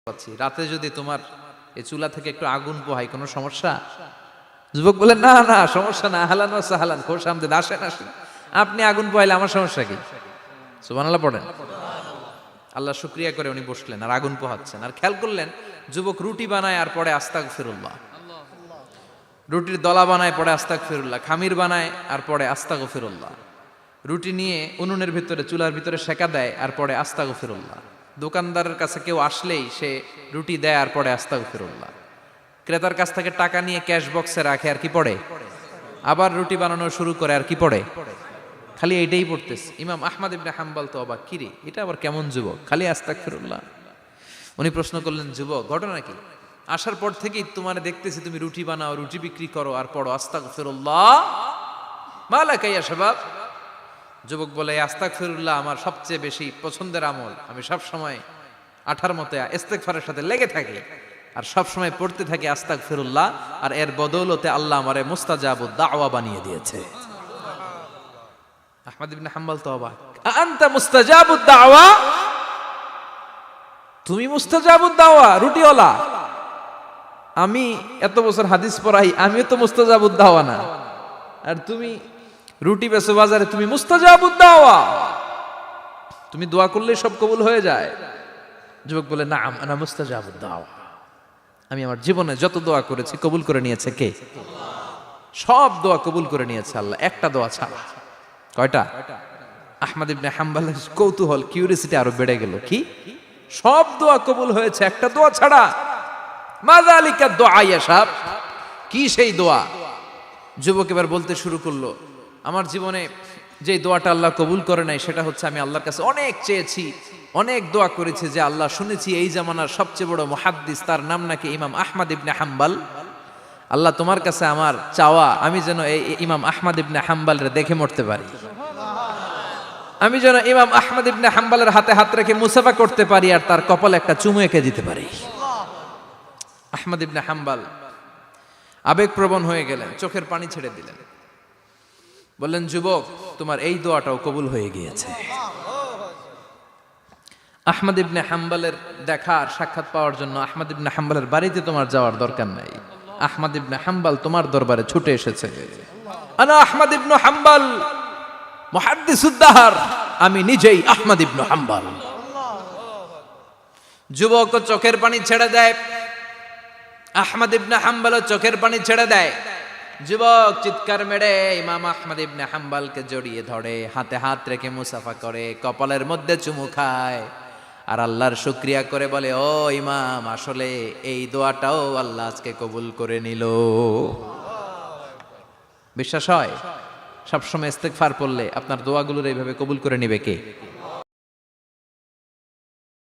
পাচ্ছি, রাতে যদি তোমার এই চুলা থেকে একটু আগুন পোহাই কোনো সমস্যা? যুবক বলে না না সমস্যা না, আহলান ওয়া সাহলান, খোশ আমদেদ, আসেন আসেন, আপনি আগুন পোহাইলে আমার সমস্যা কি? সুবহানাল্লাহ পড়েন। আল্লাহ শুকরিয়া করে উনি বসলেন আর আগুন পোহাচ্ছেন, আর খেয়াল করলেন যুবক রুটি বানায় আর পরে আস্তাগফিরুল্লাহ, রুটির দলা বানায় পরে আস্তাগফিরুল্লাহ, খামির বানায় আর পরে আস্তাগফিরুল্লাহ, রুটি নিয়ে উনুনের ভিতরে চুলার ভিতরে সেকা দেয় আর পরে আস্তাগফিরুল্লাহ, দোকানদারের কাছে কেউ আসলেই সে রুটি দেয় আর পরে আস্তাগফিরুল্লাহ, ক্রেতার কাছ থেকে টাকা নিয়ে ক্যাশ বক্সে রাখে আর কি পড়ে, আবার রুটি বানানো শুরু করে আর কি পড়ে, খালি এইটাই পড়তেছে। ইমাম আহমদ ইবনে হাম্বল তো অবাক, কিরে এটা আবার কেমন যুবক, খালি আস্তাগফিরুল্লাহ। উনি প্রশ্ন করলেন, যুবক ঘটনা কি? আসার পর থেকেই তোমার দেখতেছি তুমি রুটি বানাও, রুটি বিক্রি করো আর পড়ো আস্তাগফিরুল্লাহ, মালাকা ইয়া শাবাব। যুবক বলে, আস্তাগফিরুল্লাহ আমার সবচেয়ে বেশি পছন্দের আমল, আমি সব সময় আঠার মতে ইস্তেগফারের সাথে লেগে থাকি আর সব সময় পড়তে থাকি আস্তাগফিরুল্লাহ, আর এর বদৌলতে আল্লাহ আমারে মুস্তাজাবুদ দাওয়া বানিয়ে দিয়েছে। আহমদ ইবনে হাম্বল তো অবাক, আনতা মুস্তাজাবুদ দাওয়া, তুমি মুস্তাজাবুদ দাওয়া রুটিওয়ালা? আমি এত বছর হাদিস পড়াই, আমিও তো মুস্তাজাবুদ দাওয়া না, আর তুমি রুটি বেচো বাজারে, তুমি মুস্তাজাবুদ দাওয়া, তুমি দোয়া করলে সব কবুল হয়ে যায়? যুবক বলে, না আনা মুস্তাজাবুদ দাওয়া, আমি আমার জীবনে যত দোয়া করেছি কবুল করে নিয়েছে কে? সব দোয়া কবুল করে নিয়েছে আল্লাহ, একটা দোয়া ছাড়া। কয়টা? আহমদ ইবনে হাম্বলের কৌতূহল, কিউরিসিটি আরো বেড়ে গেল, কি সব দোয়া কবুল হয়েছে একটা দোয়া ছাড়া? মাযালিকা দোয়া ইয়া শাব, কি সেই দোয়া? যুবক এবার বলতে শুরু করলো, আমার জীবনে যে দোয়াটা আল্লাহ কবুল করে নাই সেটা হচ্ছে আমি আল্লাহর কাছে অনেক চেয়েছি, অনেক দোয়া করেছি যে আল্লাহ, শুনেছি এই জামানার সবচেয়ে বড় মুহাদ্দিস, তার নাম নাকি ইমাম আহমদ ইবনে হাম্বল, আল্লাহ তোমার কাছে আমার চাওয়া আমি যেন এই ইমাম আহমদ ইবনে হাম্বলরে দেখে মরতে পারি, আমি যেন ইমাম আহমদ ইবনে হাম্বলের হাতে হাত রেখে মুসাফা করতে পারি আর তার কপালে একটা চুমু এঁকে দিতে পারি। আহমদ ইবনে হাম্বল আবেগপ্রবণ হয়ে গেলেন, চোখের পানি ছেড়ে দিলেন, বললেন, যুবক তোমার এই দোয়াটাও কবুল হয়ে গিয়েছে। আহমদ ইবনে হাম্বলের দেখার সাক্ষাৎ পাওয়ার জন্য আহমদ ইবনে হাম্বলের বাড়িতে তোমার যাওয়ার দরকার নাই, আহমদ ইবনে হাম্বল তোমার দরবারে ছুটে এসেছে। আনা আহমদ ইবনে হাম্বল মুহাদ্দিসুদ দাহর, আমি নিজেই আহমদ ইবনে হাম্বল। যুবক চোখের পানি ছেড়ে দেয়, আহমদ ইবনে হাম্বল চোখের পানি ছেড়ে দেয়। যুবক চিৎকার মেরে ইমাম আহমদ ইবনে হাম্বলকে জড়িয়ে ধরে, হাতে হাত রেখে মুসাফা করে, কপালের মধ্যে চুমু খায় আর আল্লাহর শুকরিয়া করে বলে, ও ইমাম, আসলে এই দোয়াটাও আল্লাহ আজকে কবুল করে নিল। বিশ্বাস হয় সবসময় ইস্তেগফার পড়লে আপনার দোয়াগুলোর এইভাবে কবুল করে নিবে কে?